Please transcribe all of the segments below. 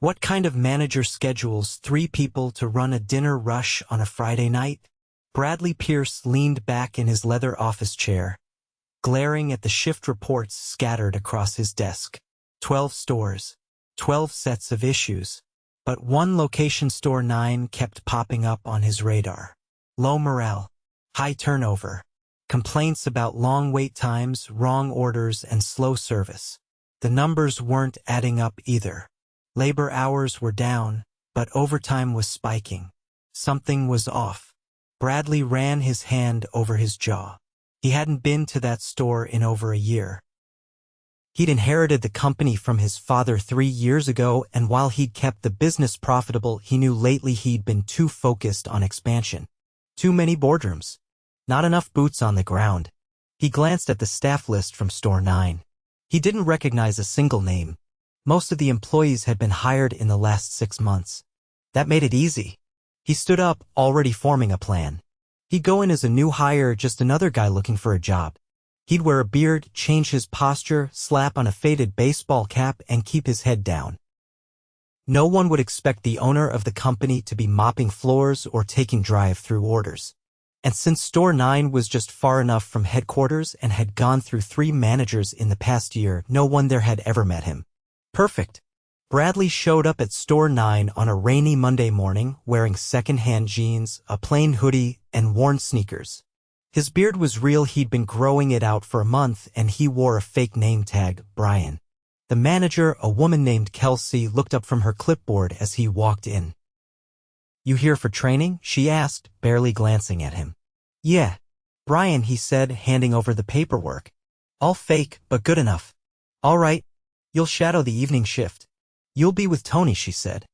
What kind of manager schedules 3 people to run a dinner rush on a Friday night? Bradley Pierce leaned back in his leather office chair, glaring at the shift reports scattered across his desk. 12 stores, 12 sets of issues. But one location, store 9, kept popping up on his radar. Low morale, high turnover, complaints about long wait times, wrong orders, and slow service. The numbers weren't adding up either. Labor hours were down, but overtime was spiking. Something was off. Bradley ran his hand over his jaw. He hadn't been to that store in over a year. He'd inherited the company from his father 3 years ago, and while he'd kept the business profitable, he knew lately he'd been too focused on expansion. Too many boardrooms. Not enough boots on the ground. He glanced at the staff list from store 9. He didn't recognize a single name. Most of the employees had been hired in the last 6 months. That made it easy. He stood up, already forming a plan. He'd go in as a new hire, just another guy looking for a job. He'd wear a beard, change his posture, slap on a faded baseball cap, and keep his head down. No one would expect the owner of the company to be mopping floors or taking drive-through orders. And since store 9 was just far enough from headquarters and had gone through 3 managers in the past year, no one there had ever met him. Perfect. Bradley showed up at store 9 on a rainy Monday morning, wearing second-hand jeans, a plain hoodie, and worn sneakers. His beard was real. He'd been growing it out for a month, and he wore a fake name tag, Brian. The manager, a woman named Kelsey, looked up from her clipboard as he walked in. "You here for training?" she asked, barely glancing at him. "Yeah, Brian," he said, handing over the paperwork. "All fake, but good enough." "All right. You'll shadow the evening shift. You'll be with Tony," she said.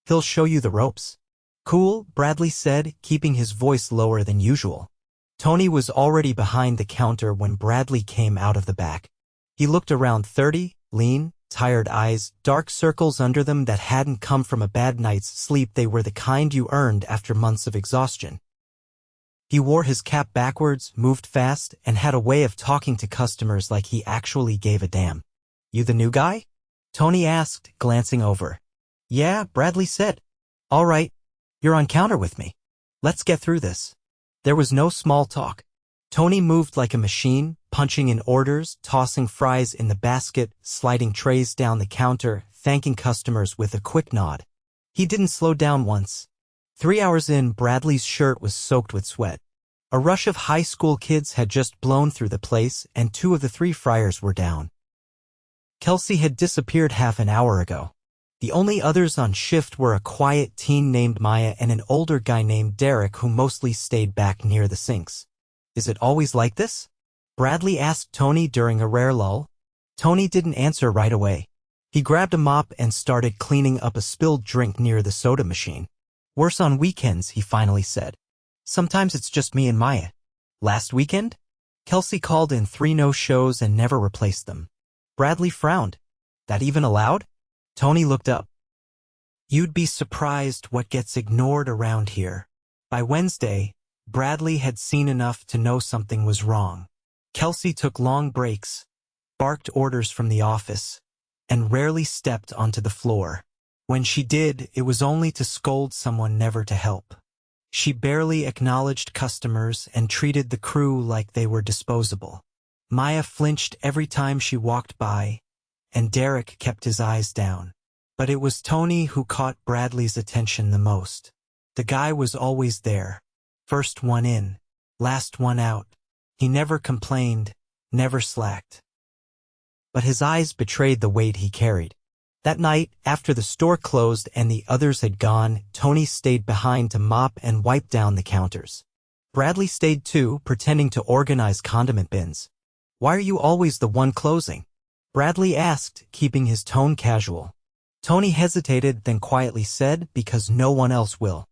"He'll show you the ropes." "Cool," Bradley said, keeping his voice lower than usual. Tony was already behind the counter when Bradley came out of the back. He looked around 30, lean, tired eyes, dark circles under them that hadn't come from a bad night's sleep. They were the kind you earned after months of exhaustion. He wore his cap backwards, moved fast, and had a way of talking to customers like he actually gave a damn. "You the new guy?" Tony asked, glancing over. "Yeah," Bradley said. "All right. You're on counter with me. Let's get through this." There was no small talk. Tony moved like a machine, punching in orders, tossing fries in the basket, sliding trays down the counter, thanking customers with a quick nod. He didn't slow down once. 3 hours in, Bradley's shirt was soaked with sweat. A rush of high school kids had just blown through the place, and 2 of the 3 fryers were down. Kelsey had disappeared half an hour ago. The only others on shift were a quiet teen named Maya and an older guy named Derek, who mostly stayed back near the sinks. "Is it always like this?" Bradley asked Tony during a rare lull. Tony didn't answer right away. He grabbed a mop and started cleaning up a spilled drink near the soda machine. "Worse on weekends," he finally said. "Sometimes it's just me and Maya." "Last weekend?" Kelsey called in 3 no-shows and never replaced them. Bradley frowned. "That even allowed?" Tony looked up. "You'd be surprised what gets ignored around here." By Wednesday, Bradley had seen enough to know something was wrong. Kelsey took long breaks, barked orders from the office, and rarely stepped onto the floor. When she did, it was only to scold someone, never to help. She barely acknowledged customers and treated the crew like they were disposable. Maya flinched every time she walked by, and Derek kept his eyes down. But it was Tony who caught Bradley's attention the most. The guy was always there. First one in, last one out. He never complained, never slacked. But his eyes betrayed the weight he carried. That night, after the store closed and the others had gone, Tony stayed behind to mop and wipe down the counters. Bradley stayed too, pretending to organize condiment bins. "Why are you always the one closing?" Bradley asked, keeping his tone casual. Tony hesitated, then quietly said, "Because no one else will.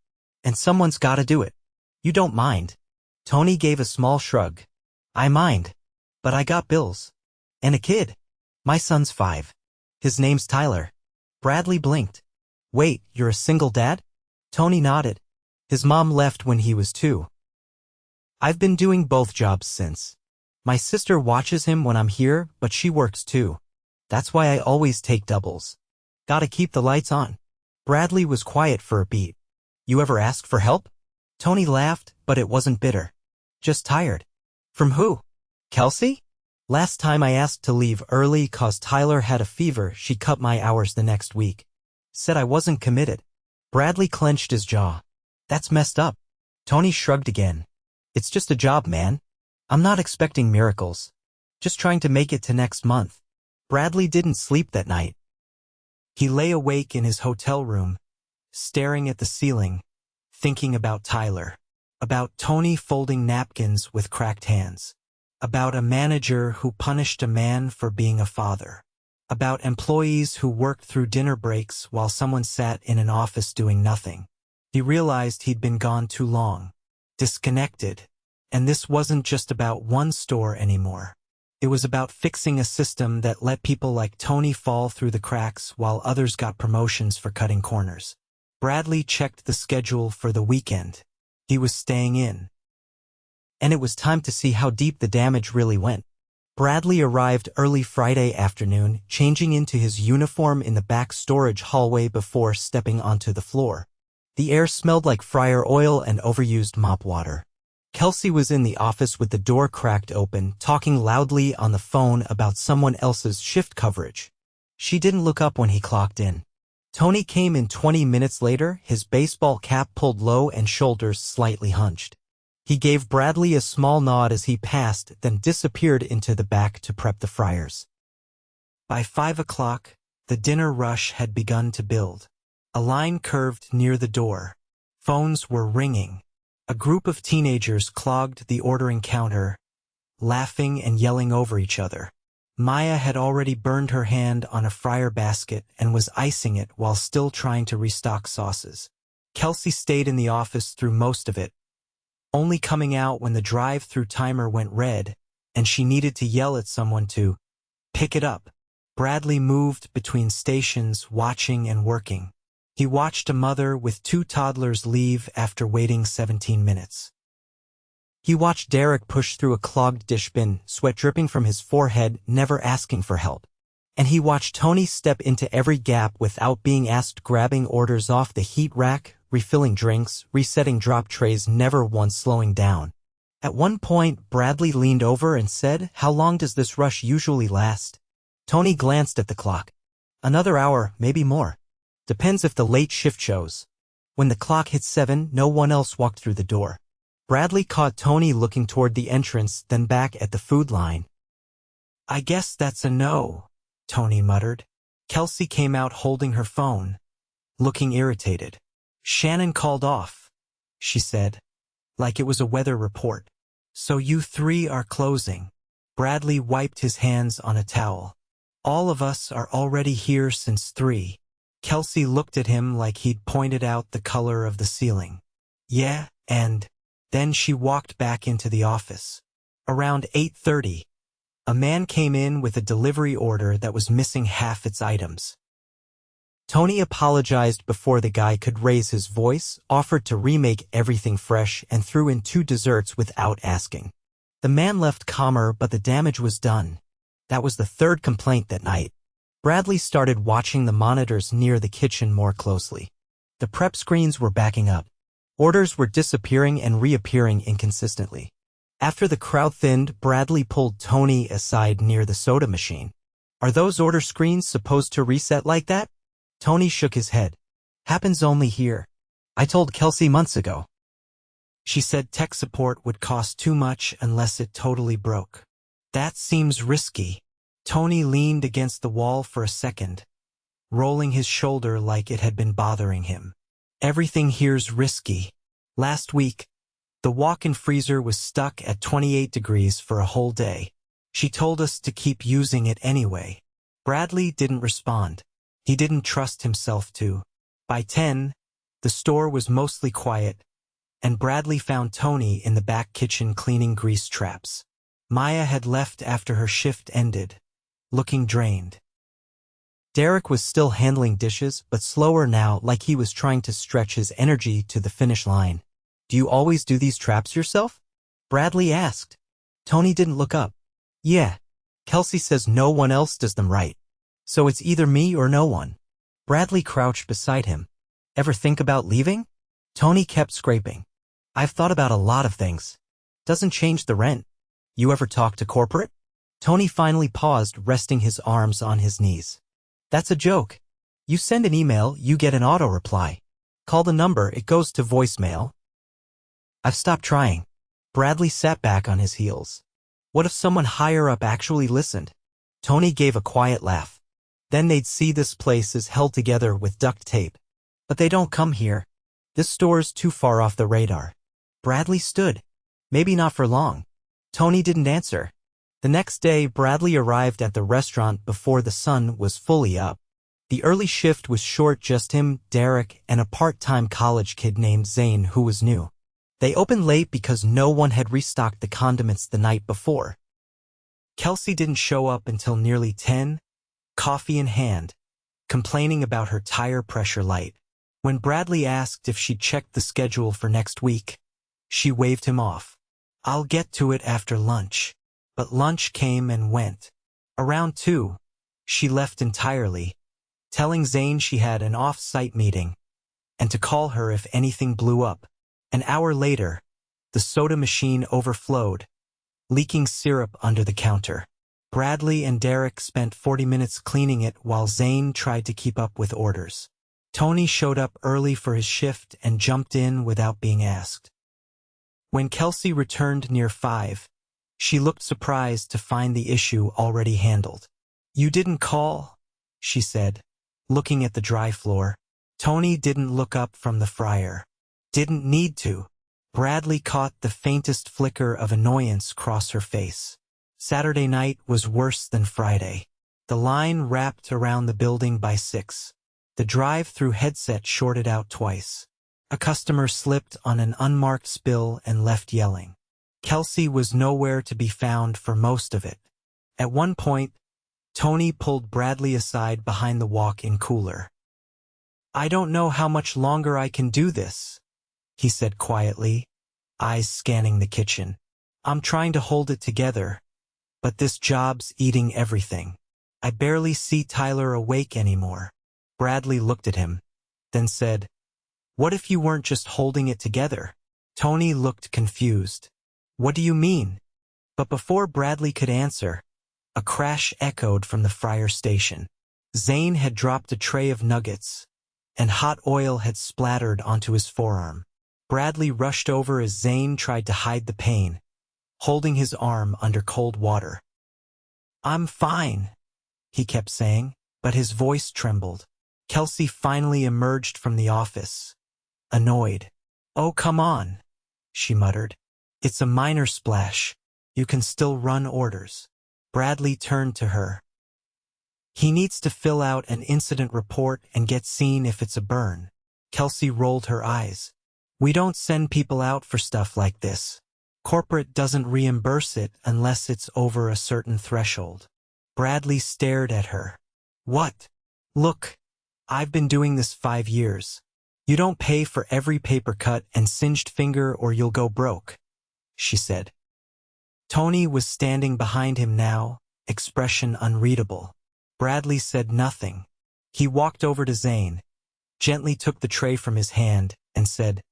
And someone's gotta do it." "You don't mind?" Tony gave a small shrug. "I mind. But I got bills. And a kid. My son's 5. His name's Tyler." Bradley blinked. "Wait, you're a single dad?" Tony nodded. "His mom left when he was 2. I've been doing both jobs since. My sister watches him when I'm here, but she works too. That's why I always take doubles. Gotta keep the lights on." Bradley was quiet for a beat. You ever ask for help? Tony laughed, but it wasn't bitter. Just tired. From who? Kelsey? Last time I asked to leave early 'cause Tyler had a fever, she cut my hours the next week. Said I wasn't committed. Bradley clenched his jaw. That's messed up. Tony shrugged again. It's just a job, man. I'm not expecting miracles. Just trying to make it to next month. Bradley didn't sleep that night. He lay awake in his hotel room, staring at the ceiling, thinking about Tyler, about Tony folding napkins with cracked hands, about a manager who punished a man for being a father, about employees who worked through dinner breaks while someone sat in an office doing nothing. He realized he'd been gone too long, disconnected, and this wasn't just about one store anymore. It was about fixing a system that let people like Tony fall through the cracks while others got promotions for cutting corners. Bradley checked the schedule for the weekend. He was staying in. And it was time to see how deep the damage really went. Bradley arrived early Friday afternoon, changing into his uniform in the back storage hallway before stepping onto the floor. The air smelled like fryer oil and overused mop water. Kelsey was in the office with the door cracked open, talking loudly on the phone about someone else's shift coverage. She didn't look up when he clocked in. Tony came in 20 minutes later, his baseball cap pulled low and shoulders slightly hunched. He gave Bradley a small nod as he passed, then disappeared into the back to prep the fryers. By 5 o'clock, the dinner rush had begun to build. A line curved near the door. Phones were ringing. A group of teenagers clogged the ordering counter, laughing and yelling over each other. Maya had already burned her hand on a fryer basket and was icing it while still trying to restock sauces. Kelsey stayed in the office through most of it, only coming out when the drive-through timer went red and she needed to yell at someone to pick it up. Bradley moved between stations, watching and working. He watched a mother with 2 toddlers leave after waiting 17 minutes. He watched Derek push through a clogged dish bin, sweat dripping from his forehead, never asking for help. And he watched Tony step into every gap without being asked, grabbing orders off the heat rack, refilling drinks, resetting drop trays, never once slowing down. At one point, Bradley leaned over and said, "How long does this rush usually last?" Tony glanced at the clock. "Another hour, maybe more. Depends if the late shift shows." When the clock hit 7, no one else walked through the door. Bradley caught Tony looking toward the entrance, then back at the food line. "I guess that's a no," Tony muttered. Kelsey came out holding her phone, looking irritated. "Shannon called off," she said, like it was a weather report. "So you 3 are closing." Bradley wiped his hands on a towel. "All of us are already here since 3. Kelsey looked at him like he'd pointed out the color of the ceiling. "Yeah, and..." Then she walked back into the office. Around 8:30, a man came in with a delivery order that was missing half its items. Tony apologized before the guy could raise his voice, offered to remake everything fresh, and threw in 2 desserts without asking. The man left calmer, but the damage was done. That was the 3rd complaint that night. Bradley started watching the monitors near the kitchen more closely. The prep screens were backing up. Orders were disappearing and reappearing inconsistently. After the crowd thinned, Bradley pulled Tony aside near the soda machine. "Are those order screens supposed to reset like that?" Tony shook his head. "Happens only here. I told Kelsey months ago. She said tech support would cost too much unless it totally broke." "That seems risky." Tony leaned against the wall for a second, rolling his shoulder like it had been bothering him. "Everything here's risky. Last week, the walk-in freezer was stuck at 28 degrees for a whole day. She told us to keep using it anyway." Bradley didn't respond. He didn't trust himself to. By 10, the store was mostly quiet, and Bradley found Tony in the back kitchen cleaning grease traps. Maya had left after her shift ended, looking drained. Derek was still handling dishes, but slower now, like he was trying to stretch his energy to the finish line. "Do you always do these traps yourself?" Bradley asked. Tony didn't look up. "Yeah. Kelsey says no one else does them right. So it's either me or no one." Bradley crouched beside him. Ever think about leaving? Tony kept scraping. I've thought about a lot of things. Doesn't change the rent. You ever talk to corporate? Tony finally paused, resting his arms on his knees. That's a joke. You send an email, you get an auto reply. Call the number, it goes to voicemail. I've stopped trying. Bradley sat back on his heels. What if someone higher up actually listened? Tony gave a quiet laugh. Then they'd see this place is held together with duct tape. But they don't come here. This store's too far off the radar. Bradley stood. Maybe not for long. Tony didn't answer. The next day, Bradley arrived at the restaurant before the sun was fully up. The early shift was short, just him, Derek, and a part-time college kid named Zane who was new. They opened late because no one had restocked the condiments the night before. Kelsey didn't show up until nearly 10, coffee in hand, complaining about her tire pressure light. When Bradley asked if she'd checked the schedule for next week, she waved him off. I'll get to it after lunch. But lunch came and went. Around 2, she left entirely, telling Zane she had an off-site meeting and to call her if anything blew up. An hour later, the soda machine overflowed, leaking syrup under the counter. Bradley and Derek spent 40 minutes cleaning it while Zane tried to keep up with orders. Tony showed up early for his shift and jumped in without being asked. When Kelsey returned near 5, she looked surprised to find the issue already handled. You didn't call, she said, looking at the dry floor. Tony didn't look up from the fryer. Didn't need to. Bradley caught the faintest flicker of annoyance cross her face. Saturday night was worse than Friday. The line wrapped around the building by 6. The drive-through headset shorted out twice. A customer slipped on an unmarked spill and left yelling. Kelsey was nowhere to be found for most of it. At one point, Tony pulled Bradley aside behind the walk-in cooler. I don't know how much longer I can do this, he said quietly, eyes scanning the kitchen. I'm trying to hold it together, but this job's eating everything. I barely see Tyler awake anymore. Bradley looked at him, then said, What if you weren't just holding it together? Tony looked confused. What do you mean? But before Bradley could answer, a crash echoed from the fryer station. Zane had dropped a tray of nuggets, and hot oil had splattered onto his forearm. Bradley rushed over as Zane tried to hide the pain, holding his arm under cold water. I'm fine, he kept saying, but his voice trembled. Kelsey finally emerged from the office, annoyed. Oh, come on, she muttered. It's a minor splash. You can still run orders. Bradley turned to her. He needs to fill out an incident report and get seen if it's a burn. Kelsey rolled her eyes. We don't send people out for stuff like this. Corporate doesn't reimburse it unless it's over a certain threshold. Bradley stared at her. What? Look, I've been doing this 5 years. You don't pay for every paper cut and singed finger or you'll go broke, she said. Tony was standing behind him now, expression unreadable. Bradley said nothing. He walked over to Zane, gently took the tray from his hand, and said,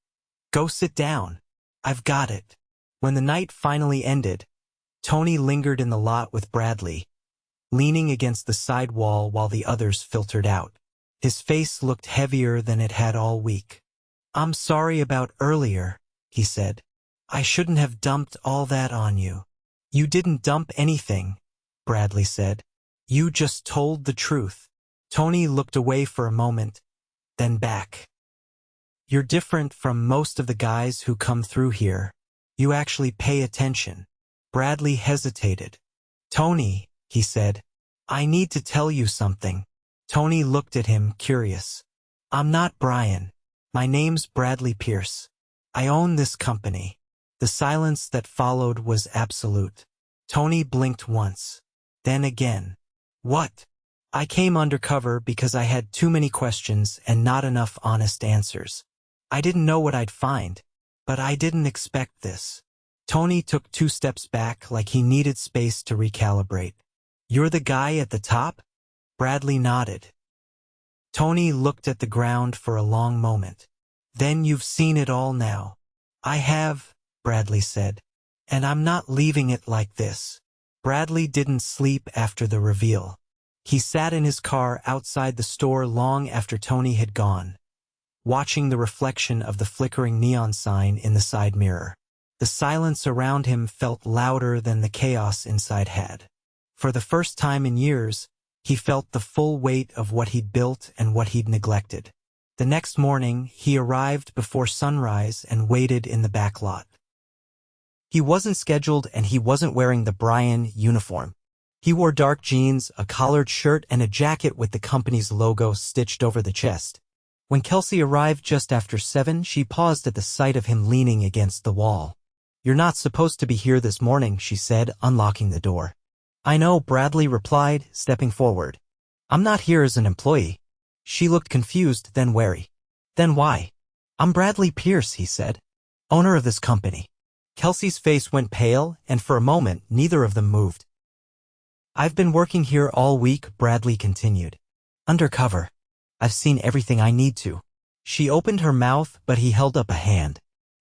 Go sit down. I've got it. When the night finally ended, Tony lingered in the lot with Bradley, leaning against the side wall while the others filtered out. His face looked heavier than it had all week. I'm sorry about earlier, he said. I shouldn't have dumped all that on you. You didn't dump anything, Bradley said. You just told the truth. Tony looked away for a moment, then back. You're different from most of the guys who come through here. You actually pay attention. Bradley hesitated. Tony, he said, I need to tell you something. Tony looked at him, curious. I'm not Brian. My name's Bradley Pierce. I own this company. The silence that followed was absolute. Tony blinked once, then again. What? I came undercover because I had too many questions and not enough honest answers. I didn't know what I'd find, but I didn't expect this. Tony took 2 steps back like he needed space to recalibrate. You're the guy at the top? Bradley nodded. Tony looked at the ground for a long moment. Then you've seen it all now. I have, Bradley said. And I'm not leaving it like this. Bradley didn't sleep after the reveal. He sat in his car outside the store long after Tony had gone, watching the reflection of the flickering neon sign in the side mirror. The silence around him felt louder than the chaos inside had. For the first time in years, he felt the full weight of what he'd built and what he'd neglected. The next morning, he arrived before sunrise and waited in the back lot. He wasn't scheduled and he wasn't wearing the Brian uniform. He wore dark jeans, a collared shirt, and a jacket with the company's logo stitched over the chest. When Kelsey arrived just after 7, she paused at the sight of him leaning against the wall. "You're not supposed to be here this morning," she said, unlocking the door. "I know," Bradley replied, stepping forward. "I'm not here as an employee." She looked confused, then wary. "Then why?" "I'm Bradley Pierce," he said, "owner of this company." Kelsey's face went pale, and for a moment, neither of them moved. "I've been working here all week," Bradley continued. "Undercover. I've seen everything I need to." She opened her mouth, but he held up a hand.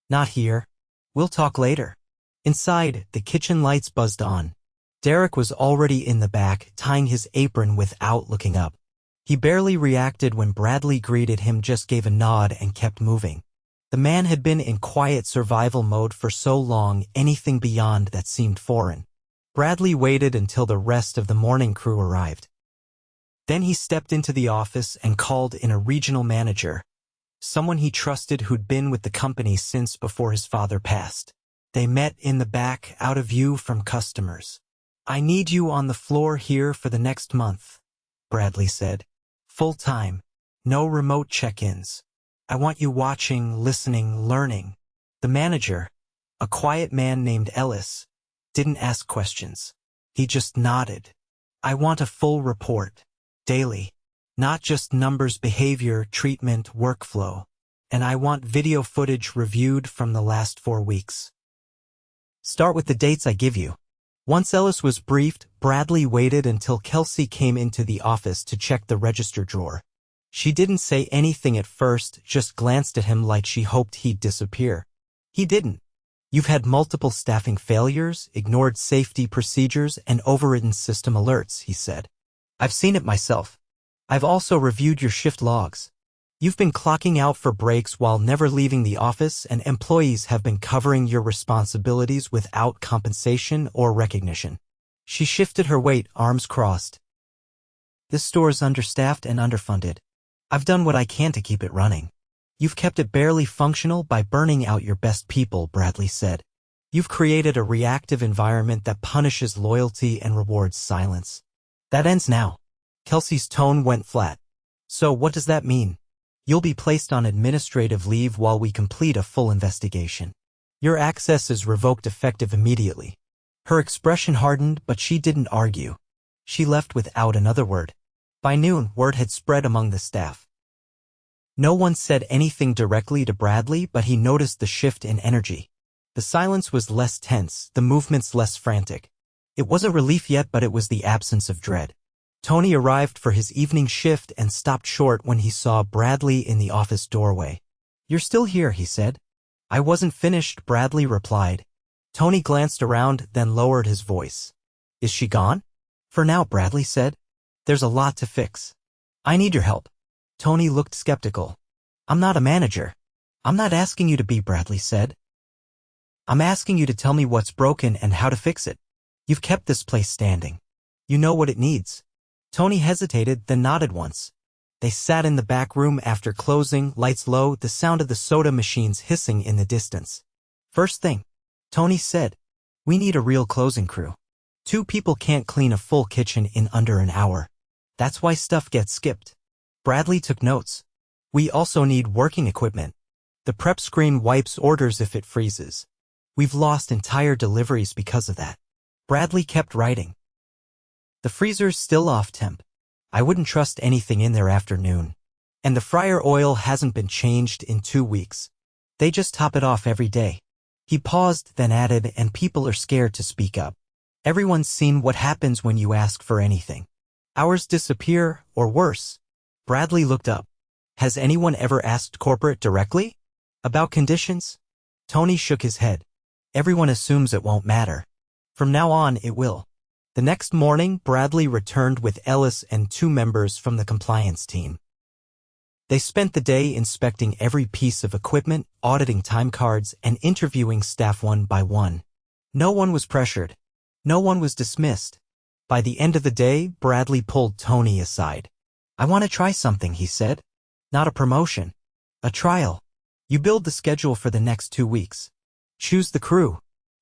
"Not here. We'll talk later." Inside, the kitchen lights buzzed on. Derek was already in the back, tying his apron without looking up. He barely reacted when Bradley greeted him, just gave a nod and kept moving. The man had been in quiet survival mode for so long, anything beyond that seemed foreign. Bradley waited until the rest of the morning crew arrived. Then he stepped into the office and called in a regional manager, someone he trusted who'd been with the company since before his father passed. They met in the back, out of view from customers. "I need you on the floor here for the next month," Bradley said. "Full time. No remote check-ins. I want you watching, listening, learning." The manager, a quiet man named Ellis, didn't ask questions. He just nodded. "I want a full report. Daily. Not just numbers, behavior, treatment, workflow. And I want video footage reviewed from the last 4 weeks. Start with the dates I give you." Once Ellis was briefed, Bradley waited until Kelsey came into the office to check the register drawer. She didn't say anything at first, just glanced at him like she hoped he'd disappear. He didn't. "You've had multiple staffing failures, ignored safety procedures, and overridden system alerts," he said. "I've seen it myself. I've also reviewed your shift logs. You've been clocking out for breaks while never leaving the office, and employees have been covering your responsibilities without compensation or recognition." She shifted her weight, arms crossed. "This store is understaffed and underfunded. I've done what I can to keep it running." "You've kept it barely functional by burning out your best people," Bradley said. "You've created a reactive environment that punishes loyalty and rewards silence. That ends now." Kelsey's tone went flat. "So what does that mean?" "You'll be placed on administrative leave while we complete a full investigation. Your access is revoked effective immediately." Her expression hardened, but she didn't argue. She left without another word. By noon, word had spread among the staff. No one said anything directly to Bradley, but he noticed the shift in energy. The silence was less tense, the movements less frantic. It wasn't relief yet, but it was the absence of dread. Tony arrived for his evening shift and stopped short when he saw Bradley in the office doorway. "You're still here," he said. "I wasn't finished," Bradley replied. Tony glanced around, then lowered his voice. "Is she gone?" "For now," Bradley said. "There's a lot to fix. I need your help." Tony looked skeptical. "I'm not a manager." "I'm not asking you to be," Bradley said. "I'm asking you to tell me what's broken and how to fix it. You've kept this place standing. You know what it needs." Tony hesitated, then nodded once. They sat in the back room after closing, lights low, the sound of the soda machines hissing in the distance. "First thing," Tony said, "we need a real closing crew. 2 people can't clean a full kitchen in under an hour. That's why stuff gets skipped." Bradley took notes. "We also need working equipment. The prep screen wipes orders if it freezes. We've lost entire deliveries because of that." Bradley kept writing. "The freezer's still off temp. I wouldn't trust anything in there after noon. And the fryer oil hasn't been changed in 2 weeks. They just top it off every day." He paused, then added, "And people are scared to speak up. Everyone's seen what happens when you ask for anything. Hours disappear, or worse." Bradley looked up. Has anyone ever asked corporate directly? About conditions? Tony shook his head. Everyone assumes it won't matter. From now on, it will. The next morning, Bradley returned with Ellis and 2 members from the compliance team. They spent the day inspecting every piece of equipment, auditing time cards, and interviewing staff one by one. No one was pressured. No one was dismissed. By the end of the day, Bradley pulled Tony aside. I want to try something, he said. Not a promotion. A trial. You build the schedule for the next 2 weeks. Choose the crew.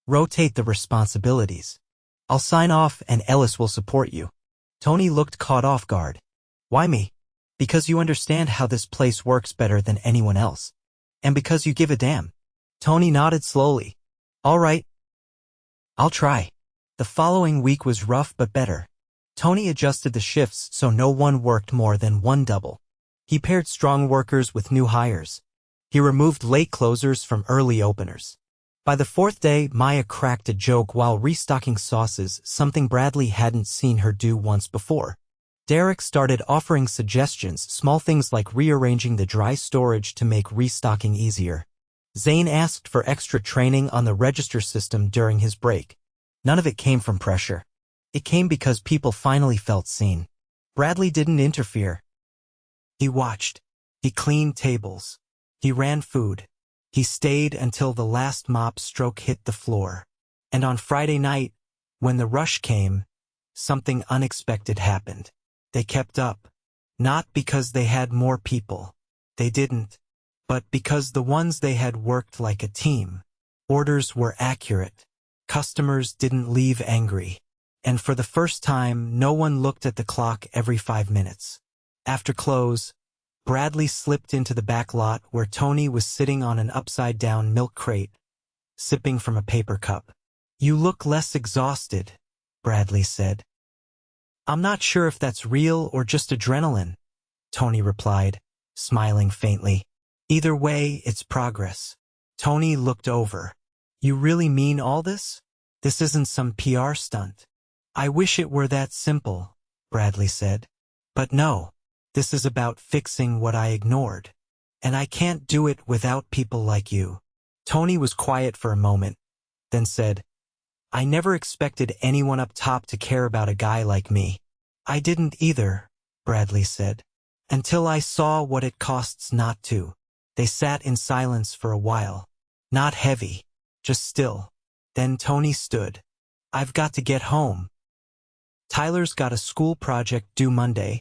Rotate the responsibilities. I'll sign off and Ellis will support you. Tony looked caught off guard. Why me? Because you understand how this place works better than anyone else. And because you give a damn. Tony nodded slowly. All right. I'll try. The following week was rough but better. Tony adjusted the shifts so no one worked more than 1 double. He paired strong workers with new hires. He removed late closers from early openers. By the 4th day, Maya cracked a joke while restocking sauces, something Bradley hadn't seen her do once before. Derek started offering suggestions, small things like rearranging the dry storage to make restocking easier. Zane asked for extra training on the register system during his break. None of it came from pressure. It came because people finally felt seen. Bradley didn't interfere. He watched. He cleaned tables. He ran food. He stayed until the last mop stroke hit the floor. And on Friday night, when the rush came, something unexpected happened. They kept up. Not because they had more people. They didn't. But because the ones they had worked like a team. Orders were accurate. Customers didn't leave angry. And for the first time, no one looked at the clock every 5 minutes. After close, Bradley slipped into the back lot where Tony was sitting on an upside-down milk crate, sipping from a paper cup. You look less exhausted, Bradley said. I'm not sure if that's real or just adrenaline, Tony replied, smiling faintly. Either way, it's progress. Tony looked over. You really mean all this? This isn't some PR stunt. I wish it were that simple, Bradley said. But no. This is about fixing what I ignored. And I can't do it without people like you. Tony was quiet for a moment, then said, I never expected anyone up top to care about a guy like me. I didn't either, Bradley said, until I saw what it costs not to. They sat in silence for a while. Not heavy, just still. Then Tony stood. I've got to get home. Tyler's got a school project due Monday,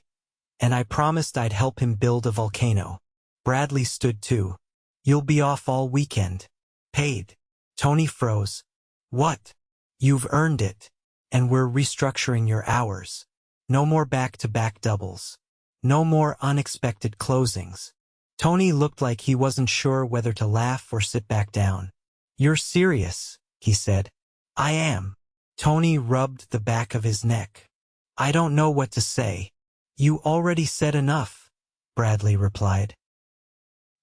and I promised I'd help him build a volcano. Bradley stood too. You'll be off all weekend. Paid. Tony froze. What? You've earned it. And we're restructuring your hours. No more back-to-back doubles. No more unexpected closings. Tony looked like he wasn't sure whether to laugh or sit back down. You're serious, he said. I am. Tony rubbed the back of his neck. I don't know what to say. You already said enough, Bradley replied.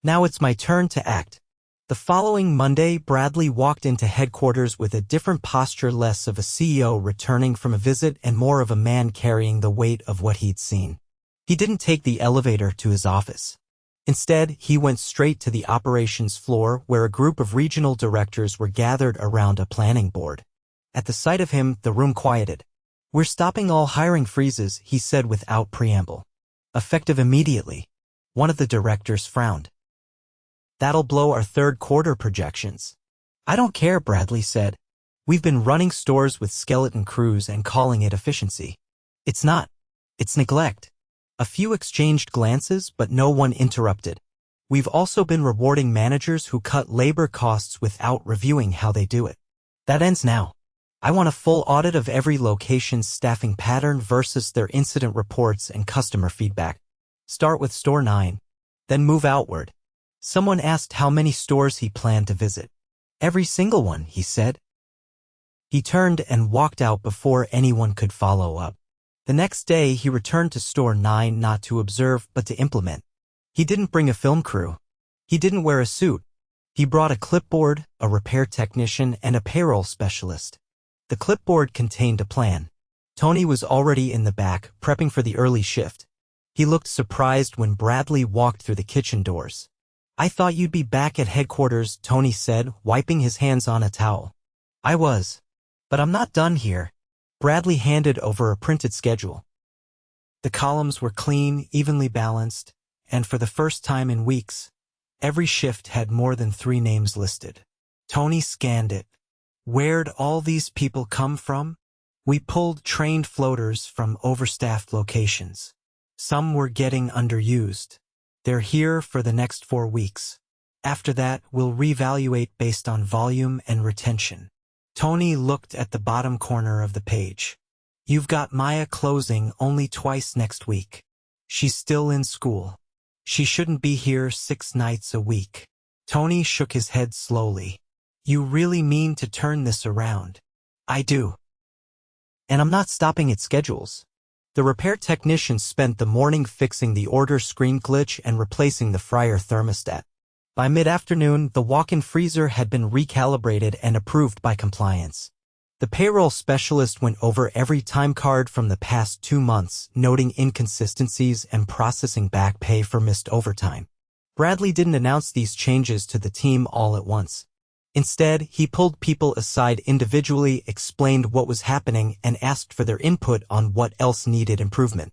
Now it's my turn to act. The following Monday, Bradley walked into headquarters with a different posture, less of a CEO returning from a visit and more of a man carrying the weight of what he'd seen. He didn't take the elevator to his office. Instead, he went straight to the operations floor where a group of regional directors were gathered around a planning board. At the sight of him, the room quieted. We're stopping all hiring freezes, he said without preamble. Effective immediately. One of the directors frowned. That'll blow our third quarter projections. I don't care, Bradley said. We've been running stores with skeleton crews and calling it efficiency. It's not. It's neglect. A few exchanged glances, but no one interrupted. We've also been rewarding managers who cut labor costs without reviewing how they do it. That ends now. I want a full audit of every location's staffing pattern versus their incident reports and customer feedback. Start with store 9, then move outward. Someone asked how many stores he planned to visit. Every single one, he said. He turned and walked out before anyone could follow up. The next day, he returned to store 9 not to observe but to implement. He didn't bring a film crew. He didn't wear a suit. He brought a clipboard, a repair technician, and a payroll specialist. The clipboard contained a plan. Tony was already in the back, prepping for the early shift. He looked surprised when Bradley walked through the kitchen doors. "I thought you'd be back at headquarters," Tony said, wiping his hands on a towel. "I was. But I'm not done here." Bradley handed over a printed schedule. The columns were clean, evenly balanced, and for the first time in weeks, every shift had more than 3 names listed. Tony scanned it. Where'd all these people come from? "We pulled trained floaters from overstaffed locations. Some were getting underused. They're here for the next 4 weeks. After that, we'll reevaluate based on volume and retention." Tony looked at the bottom corner of the page. "You've got Maya closing only twice next week. She's still in school. She shouldn't be here 6 nights a week." Tony shook his head slowly. "You really mean to turn this around?" "I do. And I'm not stopping at schedules." The repair technician spent the morning fixing the order screen glitch and replacing the fryer thermostat. By mid-afternoon, the walk-in freezer had been recalibrated and approved by compliance. The payroll specialist went over every time card from the past 2 months, noting inconsistencies and processing back pay for missed overtime. Bradley didn't announce these changes to the team all at once. Instead, he pulled people aside individually, explained what was happening, and asked for their input on what else needed improvement.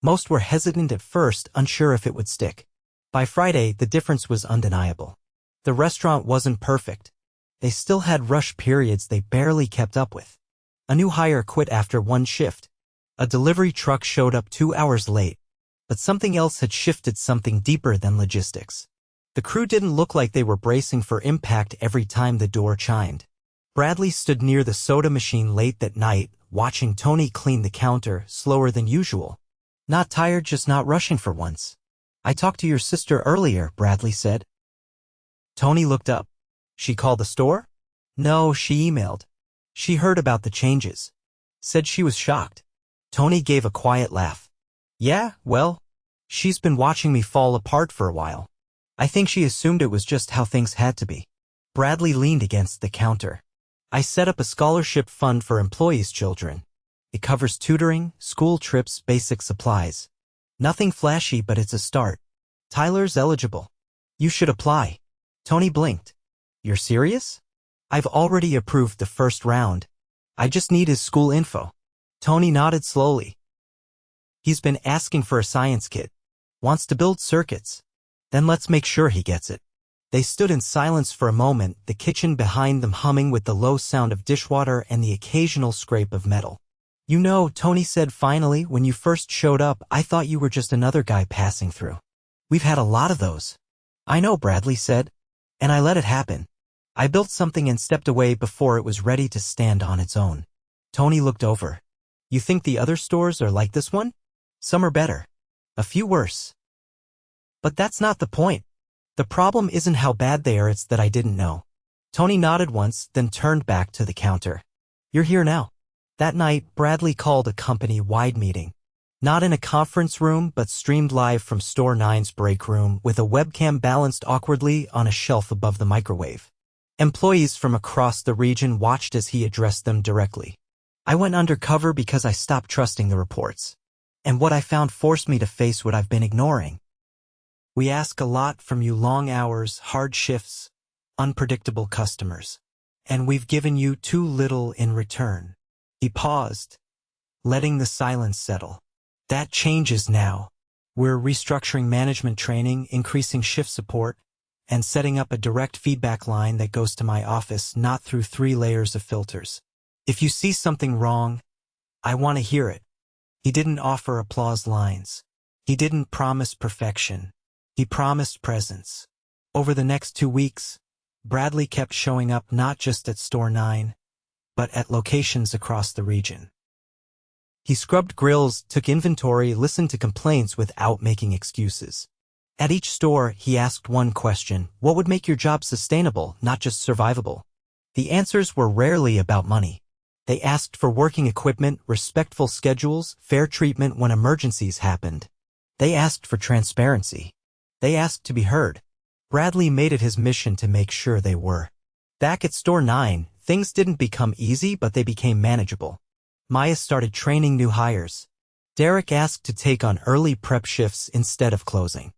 Most were hesitant at first, unsure if it would stick. By Friday, the difference was undeniable. The restaurant wasn't perfect. They still had rush periods they barely kept up with. A new hire quit after 1 shift. A delivery truck showed up 2 hours late. But something else had shifted, something deeper than logistics. The crew didn't look like they were bracing for impact every time the door chimed. Bradley stood near the soda machine late that night, watching Tony clean the counter, slower than usual. "Not tired, just not rushing for once." "I talked to your sister earlier," Bradley said. Tony looked up. "She called the store?" "No, she emailed. She heard about the changes. Said she was shocked." Tony gave a quiet laugh. "Yeah, well, she's been watching me fall apart for a while. I think she assumed it was just how things had to be." Bradley leaned against the counter. "I set up a scholarship fund for employees' children. It covers tutoring, school trips, basic supplies. Nothing flashy, but it's a start. Tyler's eligible. You should apply." Tony blinked. "You're serious?" "I've already approved the first round. I just need his school info." Tony nodded slowly. "He's been asking for a science kit. Wants to build circuits. Then let's make sure he gets it." They stood in silence for a moment, the kitchen behind them humming with the low sound of dishwater and the occasional scrape of metal. "You know," Tony said finally, "when you first showed up, I thought you were just another guy passing through. We've had a lot of those." "I know," Bradley said. "And I let it happen. I built something and stepped away before it was ready to stand on its own." Tony looked over. "You think the other stores are like this one?" "Some are better. A few worse. But that's not the point. The problem isn't how bad they are, it's that I didn't know." Tony nodded once, then turned back to the counter. "You're here now." That night, Bradley called a company-wide meeting. Not in a conference room, but streamed live from Store 9's break room, with a webcam balanced awkwardly on a shelf above the microwave. Employees from across the region watched as he addressed them directly. "I went undercover because I stopped trusting the reports. And what I found forced me to face what I've been ignoring. We ask a lot from you: long hours, hard shifts, unpredictable customers. And we've given you too little in return." He paused, letting the silence settle. "That changes now. We're restructuring management training, increasing shift support, and setting up a direct feedback line that goes to my office, not through 3 layers of filters. If you see something wrong, I want to hear it." He didn't offer applause lines. He didn't promise perfection. He promised presence. Over the next 2 weeks, Bradley kept showing up not just at Store 9, but at locations across the region. He scrubbed grills, took inventory, listened to complaints without making excuses. At each store, he asked one question: what would make your job sustainable, not just survivable? The answers were rarely about money. They asked for working equipment, respectful schedules, fair treatment when emergencies happened. They asked for transparency. They asked to be heard. Bradley made it his mission to make sure they were. Back at Store 9, things didn't become easy, but they became manageable. Maya started training new hires. Derek asked to take on early prep shifts instead of closing.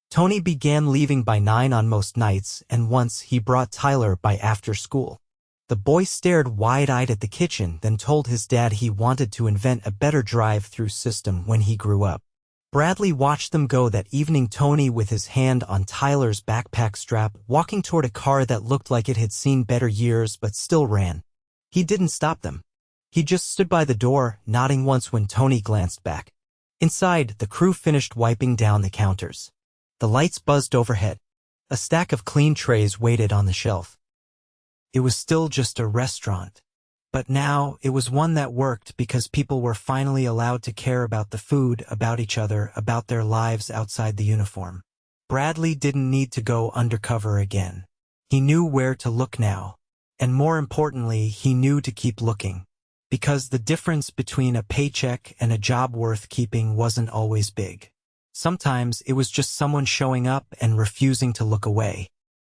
Tony began leaving by 9 on most nights, and once he brought Tyler by after school. The boy stared wide-eyed at the kitchen, then told his dad he wanted to invent a better drive-through system when he grew up. Bradley watched them go that evening, Tony with his hand on Tyler's backpack strap, walking toward a car that looked like it had seen better years but still ran. He didn't stop them. He just stood by the door, nodding once when Tony glanced back. Inside, the crew finished wiping down the counters. The lights buzzed overhead. A stack of clean trays waited on the shelf. It was still just a restaurant. But now, it was one that worked because people were finally allowed to care about the food, about each other, about their lives outside the uniform. Bradley didn't need to go undercover again. He knew where to look now. And more importantly, he knew to keep looking. Because the difference between a paycheck and a job worth keeping wasn't always big. Sometimes it was just someone showing up and refusing to look away.